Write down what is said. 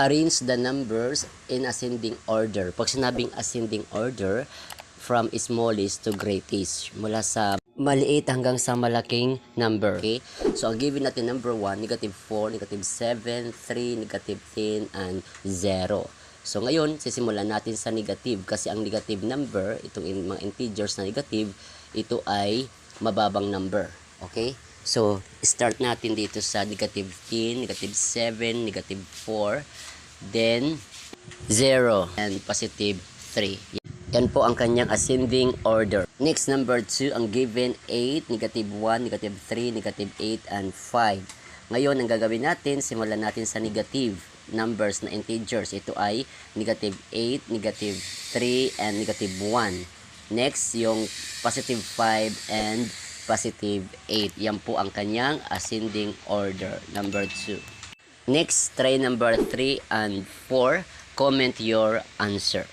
Arrange the numbers in ascending order. Pag sinabing ascending order, from smallest to greatest. Mula sa maliit hanggang sa malaking number. Okay? So, ang given natin number 1, negative 4, negative 7, 3, negative 10, and 0. So, ngayon, sisimulan natin sa negative kasi ang negative number, itong mga integers na negative, ito ay mababang number. Okay? So, start natin dito sa negative 10, negative 7, negative 4, then 0, and positive 3. Yan po ang kanyang ascending order. Next, number 2, ang given 8, negative 1, negative 3, negative 8, and 5. Ngayon, ang gagawin natin, simulan natin sa negative numbers na integers. Ito ay negative 8, negative 3, and negative 1. Next, yung positive 5 and positive 8. Yan po ang kanyang ascending order, number 2. Next, try number 3 and 4. Comment your answer.